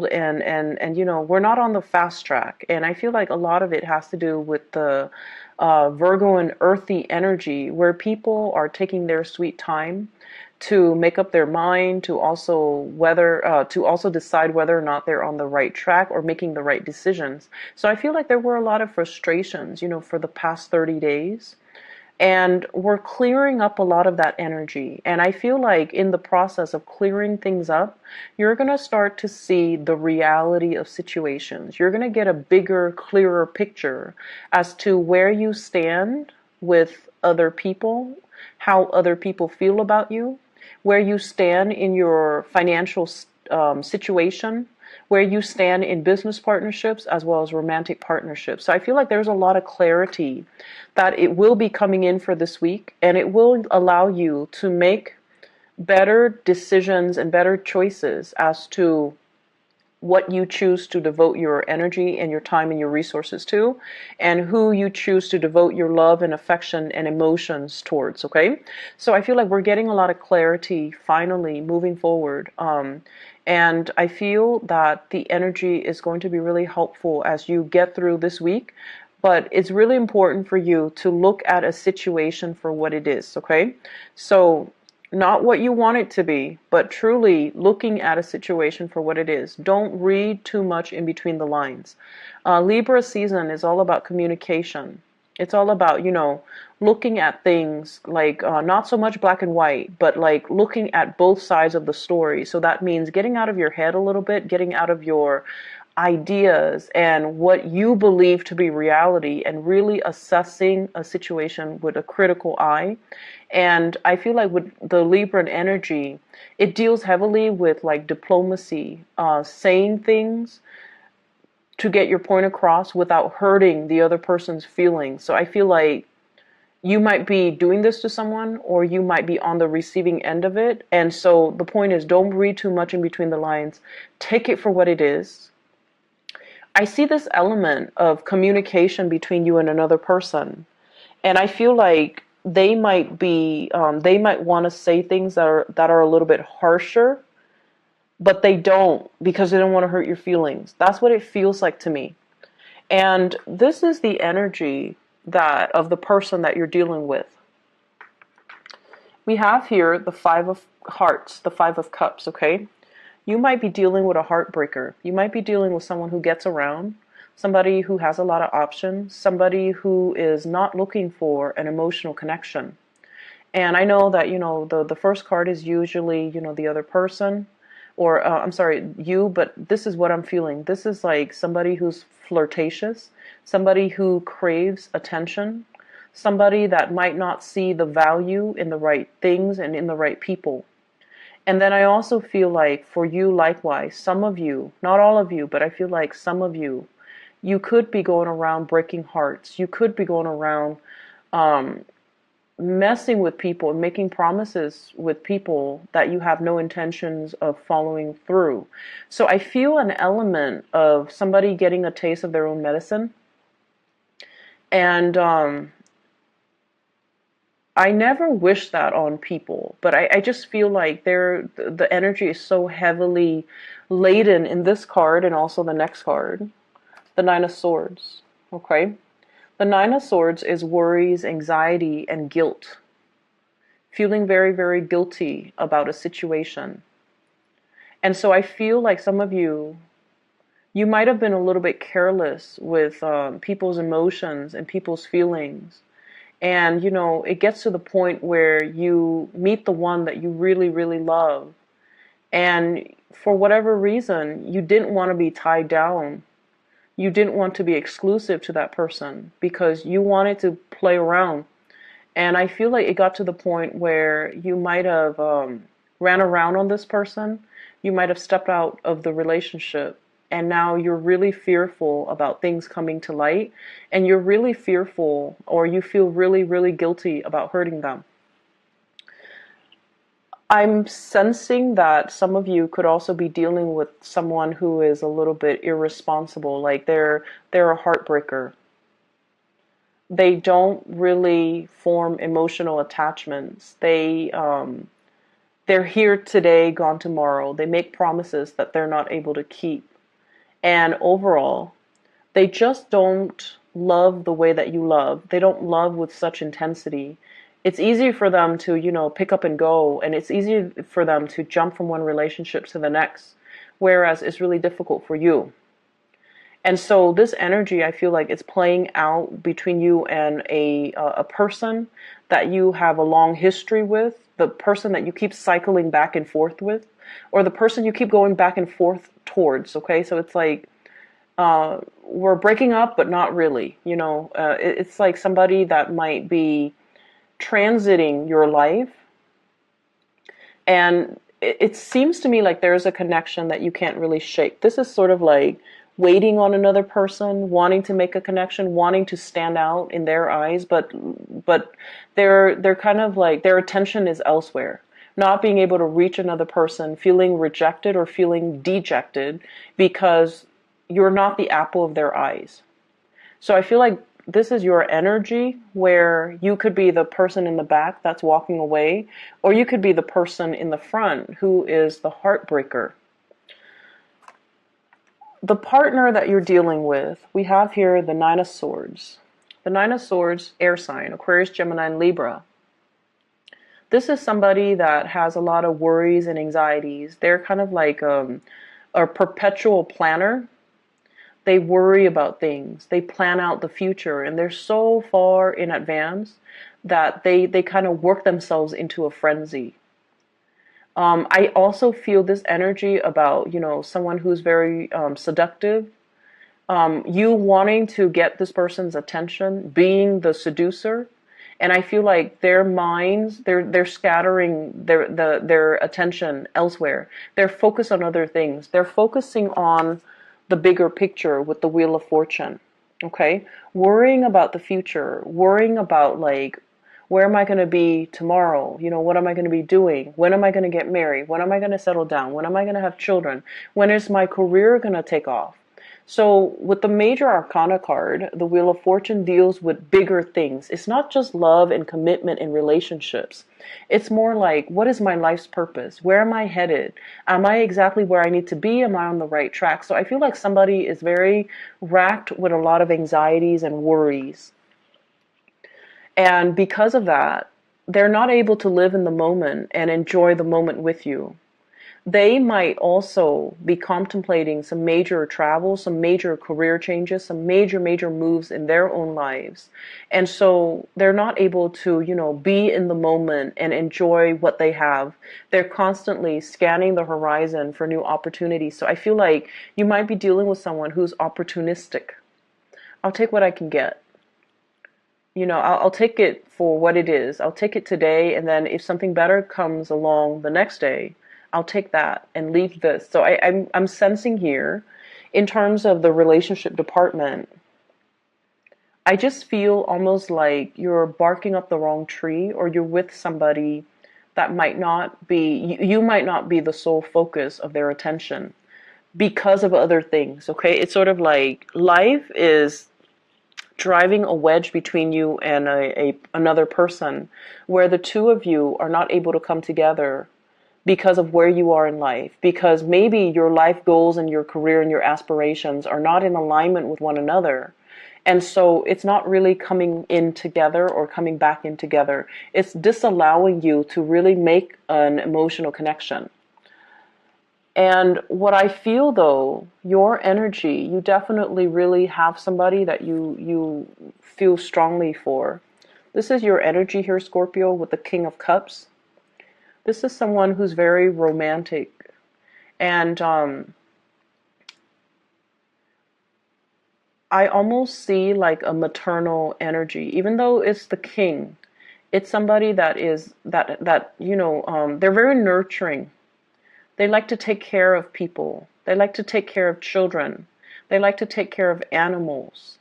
and we're not on the fast track, and I feel like a lot of it has to do with the Virgo and earthy energy, where people are taking their sweet time to make up their mind, to also decide whether or not they're on the right track or making the right decisions. So I feel like there were a lot of frustrations, for the past 30 days. And we're clearing up a lot of that energy. And I feel like in the process of clearing things up, you're going to start to see the reality of situations. You're going to get a bigger, clearer picture as to where you stand with other people, how other people feel about you, where you stand in your financial situation, where you stand in business partnerships as well as romantic partnerships. So I feel like there's a lot of clarity that it will be coming in for this week, and it will allow you to make better decisions and better choices as to what you choose to devote your energy and your time and your resources to, and who you choose to devote your love and affection and emotions towards. Okay, so I feel like we're getting a lot of clarity finally moving forward, and I feel that the energy is going to be really helpful as you get through this week. But it's really important for you to look at a situation for what it is. Okay, so not what you want it to be, but truly looking at a situation for what it is. Don't read too much in between the lines. Libra season is all about communication. It's all about, looking at things like not so much black and white, but like looking at both sides of the story. So that means getting out of your head a little bit, getting out of your ideas and what you believe to be reality, and really assessing a situation with a critical eye. And I feel like with the Libran energy, it deals heavily with like diplomacy, saying things to get your point across without hurting the other person's feelings. So I feel like you might be doing this to someone, or you might be on the receiving end of it. And so the point is, don't read too much in between the lines. Take it for what it is. I see this element of communication between you and another person, and I feel like they might want to say things that are a little bit harsher, but they don't, because they don't want to hurt your feelings. That's what it feels like to me. And this is the energy that of the person that you're dealing with. We have here the Five of Hearts, the Five of Cups, okay? You might be dealing with a heartbreaker. You might be dealing with someone who gets around, somebody who has a lot of options, somebody who is not looking for an emotional connection. And I know that, the first card is usually, the other person, or I'm sorry, you, but this is what I'm feeling. This is like somebody who's flirtatious, somebody who craves attention, somebody that might not see the value in the right things and in the right people. And then I also feel like for you, likewise, some of you, not all of you, but I feel like some of you, you could be going around breaking hearts. You could be going around messing with people and making promises with people that you have no intentions of following through. So I feel an element of somebody getting a taste of their own medicine. And I never wish that on people, but I just feel like the energy is so heavily laden in this card and also the next card, the Nine of Swords. Okay? The Nine of Swords is worries, anxiety, and guilt. Feeling very, very guilty about a situation. And so I feel like some of you might have been a little bit careless with people's emotions and people's feelings. And, it gets to the point where you meet the one that you really, really love. And for whatever reason, you didn't want to be tied down. You didn't want to be exclusive to that person because you wanted to play around. And I feel like it got to the point where you might have ran around on this person. You might have stepped out of the relationship. And now you're really fearful about things coming to light. And you're really fearful, or you feel really, really guilty about hurting them. I'm sensing that some of you could also be dealing with someone who is a little bit irresponsible. Like they're a heartbreaker. They don't really form emotional attachments. They're here today, gone tomorrow. They make promises that they're not able to keep. And overall, they just don't love the way that you love. They don't love with such intensity. It's easy for them to, pick up and go, and it's easy for them to jump from one relationship to the next, whereas it's really difficult for you. And so this energy, I feel like it's playing out between you and a person that you have a long history with, the person that you keep cycling back and forth with, or the person you keep going back and forth towards. Okay, so it's like we're breaking up, but not really. It's like somebody that might be transiting your life, and it seems to me like there's a connection that you can't really shake. This is sort of like waiting on another person, wanting to make a connection, wanting to stand out in their eyes, but they're kind of like their attention is elsewhere. Not being able to reach another person, feeling rejected or feeling dejected because you're not the apple of their eyes. So I feel like this is your energy where you could be the person in the back that's walking away, or you could be the person in the front who is the heartbreaker. The partner that you're dealing with, we have here the Nine of Swords. The Nine of Swords, air sign, Aquarius, Gemini, and Libra. This is somebody that has a lot of worries and anxieties. They're kind of like a perpetual planner. They worry about things. They plan out the future, and they're so far in advance that they kind of work themselves into a frenzy. I also feel this energy about, someone who's very seductive. You wanting to get this person's attention, being the seducer. And I feel like their minds, they're scattering their attention elsewhere. They're focused on other things. They're focusing on the bigger picture with the Wheel of Fortune. Okay? Worrying about the future, worrying about like, where am I going to be tomorrow? What am I going to be doing? When am I going to get married? When am I going to settle down? When am I going to have children? When is my career going to take off? So with the Major Arcana card, the Wheel of Fortune deals with bigger things. It's not just love and commitment in relationships. It's more like, what is my life's purpose? Where am I headed? Am I exactly where I need to be? Am I on the right track? So I feel like somebody is very racked with a lot of anxieties and worries. And because of that, they're not able to live in the moment and enjoy the moment with you. They might also be contemplating some major travel, some major career changes, some major moves in their own lives. And so they're not able to, be in the moment and enjoy what they have. They're constantly scanning the horizon for new opportunities. So I feel like you might be dealing with someone who's opportunistic. I'll take what I can get. I'll take it for what it is. I'll take it today, and then if something better comes along the next day, I'll take that and leave this. So I'm sensing here, in terms of the relationship department, I just feel almost like you're barking up the wrong tree, or you're with somebody that might not be, you might not be the sole focus of their attention because of other things, okay? It's sort of like life is driving a wedge between you and another person, where the two of you are not able to come together because of where you are in life, because maybe your life goals and your career and your aspirations are not in alignment with one another. And so it's not really coming in together or coming back in together. It's disallowing you to really make an emotional connection. And what I feel, though, your energy, you definitely really have somebody that you feel strongly for. This is your energy here, Scorpio, with the King of Cups. This is someone who's very romantic. And I almost see like a maternal energy. Even though it's the king, it's somebody that is, they're very nurturing. They like to take care of people. They like to take care of children. They like to take care of animals.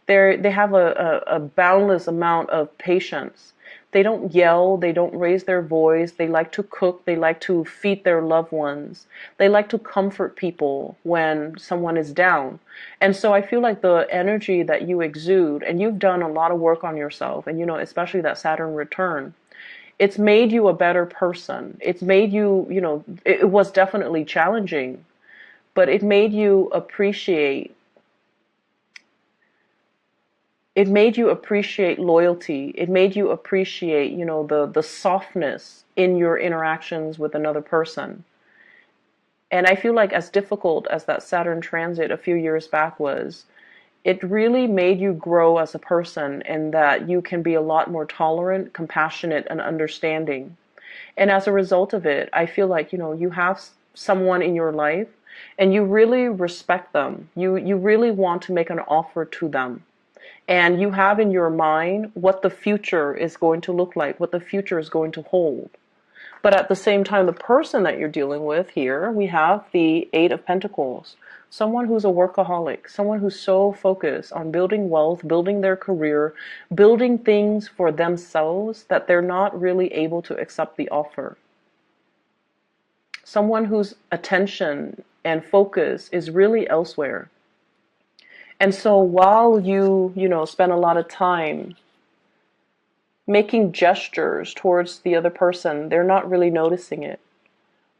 They have a boundless amount of patience. They don't yell. They don't raise their voice. They like to cook. They like to feed their loved ones. They like to comfort people when someone is down. And so I feel like the energy that you exude, and you've done a lot of work on yourself, and especially that Saturn return, It's made you a better person. It's made you, it was definitely challenging, but it made you appreciate loyalty. It made you appreciate, the softness in your interactions with another person. And I feel like as difficult as that Saturn transit a few years back was, it really made you grow as a person, and that you can be a lot more tolerant, compassionate, and understanding. And as a result of it, I feel like, you have someone in your life and you really respect them. You really want to make an offer to them. And you have in your mind what the future is going to look like, what the future is going to hold. But at the same time, the person that you're dealing with here, we have the Eight of Pentacles. Someone who's a workaholic, someone who's so focused on building wealth, building their career, building things for themselves that they're not really able to accept the offer. Someone whose attention and focus is really elsewhere. And so while you spend a lot of time making gestures towards the other person, they're not really noticing it.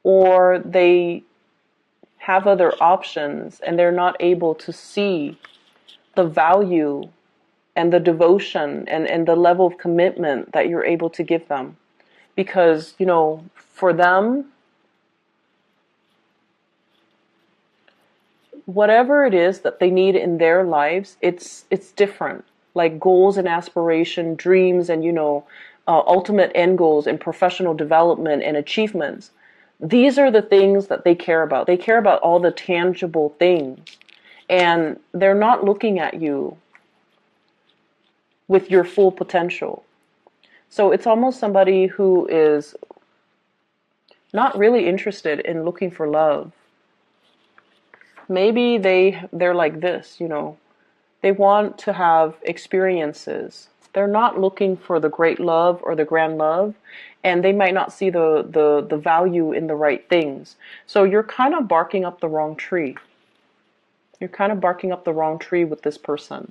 Or they have other options and they're not able to see the value and the devotion and the level of commitment that you're able to give them. Because, for them, whatever it is that they need in their lives, it's different. Like goals and aspiration, dreams, and ultimate end goals and professional development and achievements. These are the things that they care about. They care about all the tangible things, and they're not looking at you with your full potential. So it's almost somebody who is not really interested in looking for love. Maybe they're like this, they want to have experiences. They're not looking for the great love or the grand love, and they might not see the value in the right things. So you're kind of barking up the wrong tree. You're kind of barking up the wrong tree with this person.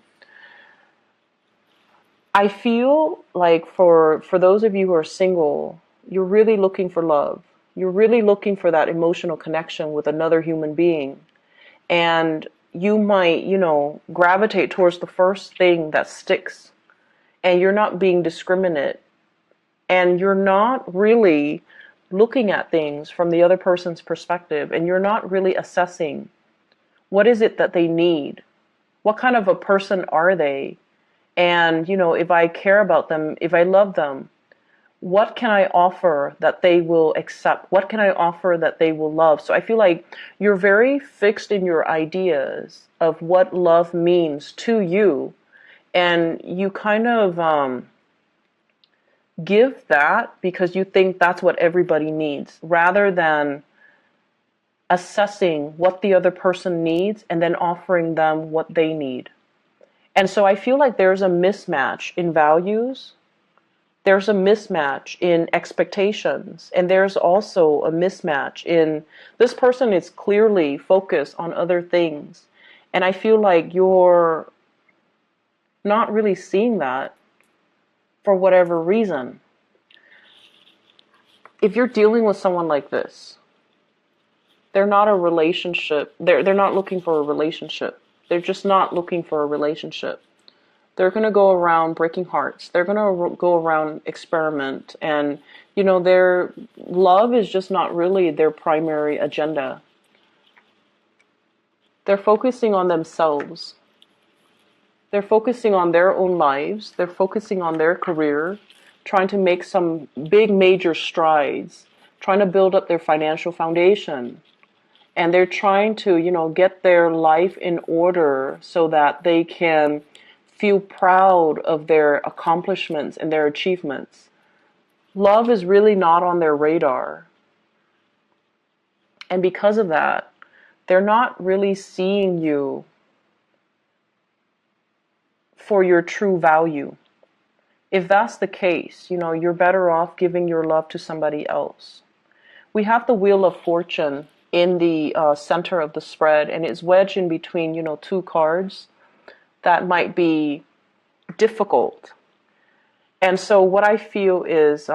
I feel like for those of you who are single, you're really looking for love. You're really looking for that emotional connection with another human being. And you might, gravitate towards the first thing that sticks. And you're not being discriminate. And you're not really looking at things from the other person's perspective. And you're not really assessing what is it that they need. What kind of a person are they? And, if I care about them, if I love them, what can I offer that they will accept? What can I offer that they will love? So I feel like you're very fixed in your ideas of what love means to you. And you kind of give that because you think that's what everybody needs, rather than assessing what the other person needs and then offering them what they need. And so I feel like there's a mismatch in values. There's a mismatch in expectations, and there's also a mismatch in this person is clearly focused on other things. And I feel like you're not really seeing that for whatever reason. If you're dealing with someone like this, they're not a relationship. They're not looking for a relationship. They're just not looking for a relationship. They're going to go around breaking hearts. They're going to go around experiment. And, their love is just not really their primary agenda. They're focusing on themselves. They're focusing on their own lives. They're focusing on their career, trying to make some big major strides, trying to build up their financial foundation. And they're trying to, get their life in order so that they can feel proud of their accomplishments and their achievements. Love is really not on their radar. And because of that, they're not really seeing you for your true value. If that's the case, you're better off giving your love to somebody else. We have the Wheel of Fortune in the center of the spread, and it's wedged in between, two cards that might be difficult. And so what I feel is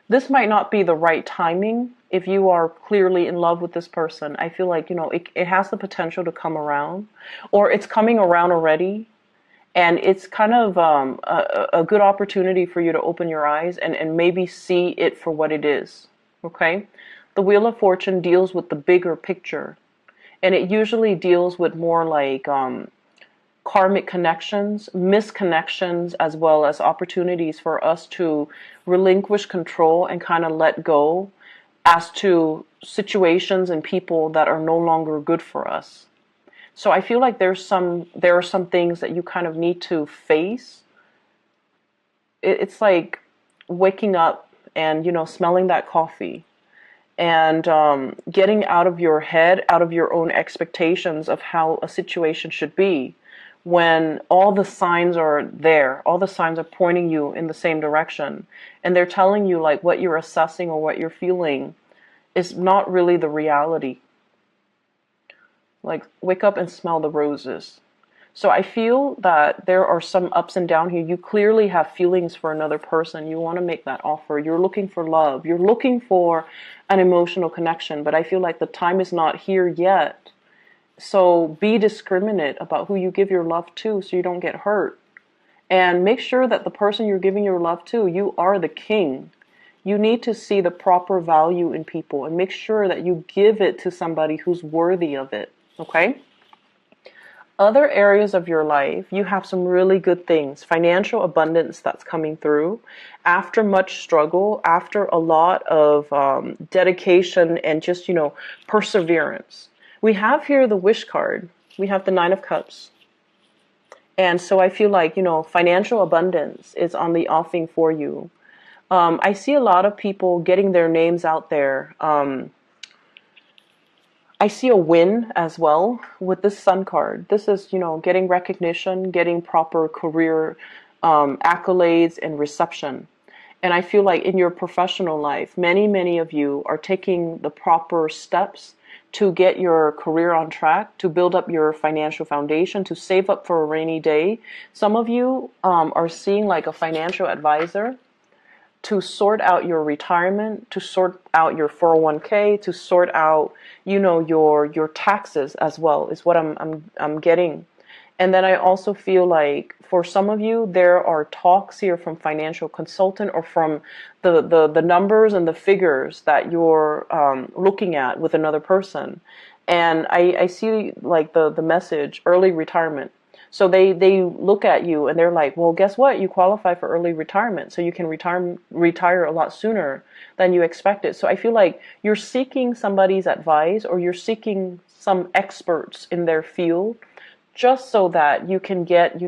This might not be the right timing if you are clearly in love with this person. I feel like, it has the potential to come around, or it's coming around already. And it's kind of a good opportunity for you to open your eyes and maybe see it for what it is. Okay? The Wheel of Fortune deals with the bigger picture. And it usually deals with more like karmic connections, misconnections, as well as opportunities for us to relinquish control and kind of let go as to situations and people that are no longer good for us. So I feel like there are some things that you kind of need to face. It's like waking up and smelling that coffee and getting out of your head, out of your own expectations of how a situation should be, when all the signs are there, all the signs are pointing you in the same direction, and they're telling you like what you're assessing or what you're feeling is not really the reality. Like, wake up and smell the roses. So I feel that there are some ups and downs here. You clearly have feelings for another person. You want to make that offer. You're looking for love. You're looking for an emotional connection. But I feel like the time is not here yet. So be discriminate about who you give your love to so you don't get hurt. And make sure that the person you're giving your love to, you are the king. You need to see the proper value in people and make sure that you give it to somebody who's worthy of it. Okay? Other areas of your life, you have some really good things. Financial abundance that's coming through. After much struggle, after a lot of dedication and just, perseverance. We have here the Wish card. We have the Nine of Cups. And so I feel like, financial abundance is on the offing for you. I see a lot of people getting their names out there. I see a win as well with this Sun card. This is, getting recognition, getting proper career accolades and reception. And I feel like in your professional life, many, many of you are taking the proper steps to get your career on track, to build up your financial foundation, to save up for a rainy day. Some of you are seeing like a financial advisor to sort out your retirement, to sort out your 401k, to sort out, your taxes as well, is what I'm getting. And then I also feel like for some of you, there are talks here from financial consultant or from the numbers and the figures that you're looking at with another person. And I see like the message, early retirement. So they look at you and they're like, well, guess what? You qualify for early retirement, so you can retire a lot sooner than you expected. So I feel like you're seeking somebody's advice or you're seeking some experts in their field just so that you can get,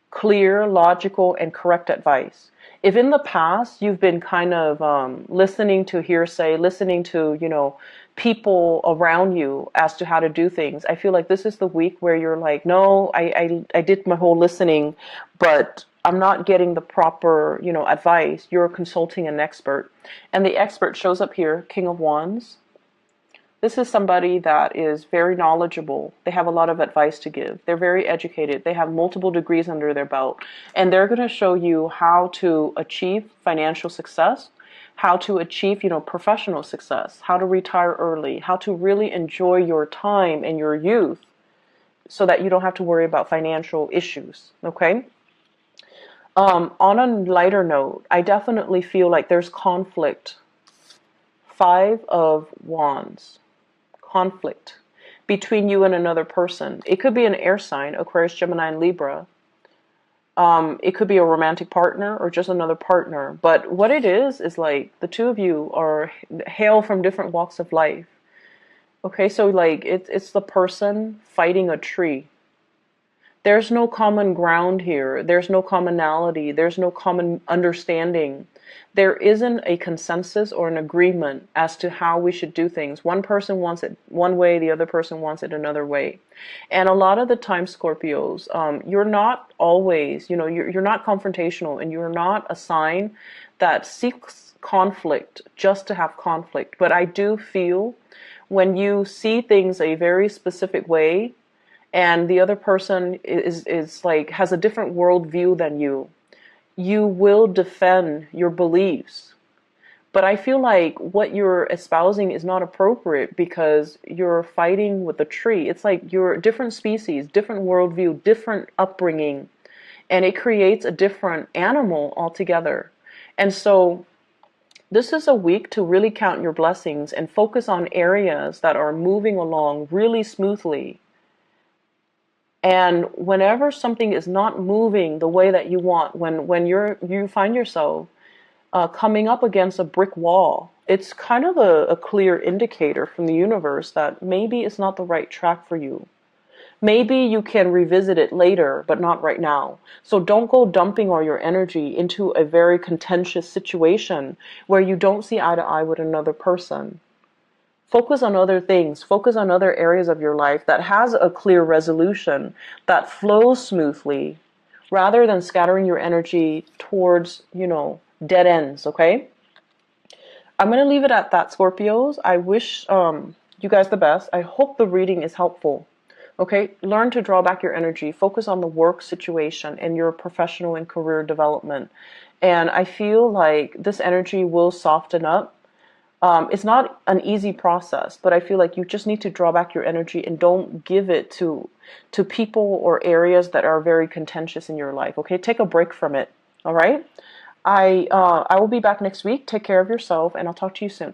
clear, logical, and correct advice. If in the past you've been kind of listening to hearsay, listening to, people around you as to how to do things, I feel like this is the week where you're like, no, I did my whole listening, but I'm not getting the proper, advice. You're consulting an expert. And the expert shows up here, King of Wands. This is somebody that is very knowledgeable. They have a lot of advice to give. They're very educated. They have multiple degrees under their belt. And they're going to show you how to achieve financial success, how to achieve, professional success, how to retire early, how to really enjoy your time and your youth so that you don't have to worry about financial issues, okay? On a lighter note, I definitely feel like there's conflict. 5 of Wands. Conflict between you and another person. It could be an air sign, Aquarius, Gemini, and Libra. It could be a romantic partner or just another partner. But what it is like the two of you are hail from different walks of life. Okay, so like it's the person fighting a tree. There's no common ground here. There's no commonality. There's no common understanding. There isn't a consensus or an agreement as to how we should do things. One person wants it one way, the other person wants it another way. And a lot of the time, Scorpios, you're not always, you're not confrontational, and you're not a sign that seeks conflict just to have conflict. But I do feel when you see things a very specific way, and the other person is like has a different worldview than you, you will defend your beliefs. But I feel like what you're espousing is not appropriate because you're fighting with a tree. It's like you're different species, different worldview, different upbringing, and it creates a different animal altogether. And so this is a week to really count your blessings and focus on areas that are moving along really smoothly. And whenever something is not moving the way that you want, when you find yourself coming up against a brick wall, it's kind of a clear indicator from the universe that maybe it's not the right track for you. Maybe you can revisit it later, but not right now. So don't go dumping all your energy into a very contentious situation where you don't see eye to eye with another person. Focus on other things. Focus on other areas of your life that has a clear resolution, that flows smoothly, rather than scattering your energy towards, dead ends, okay? I'm going to leave it at that, Scorpios. I wish you guys the best. I hope the reading is helpful. Okay, learn to draw back your energy. Focus on the work situation and your professional and career development. And I feel like this energy will soften up. It's not an easy process, but I feel like you just need to draw back your energy and don't give it to people or areas that are very contentious in your life. Okay, take a break from it. All right. I will be back next week. Take care of yourself, and I'll talk to you soon.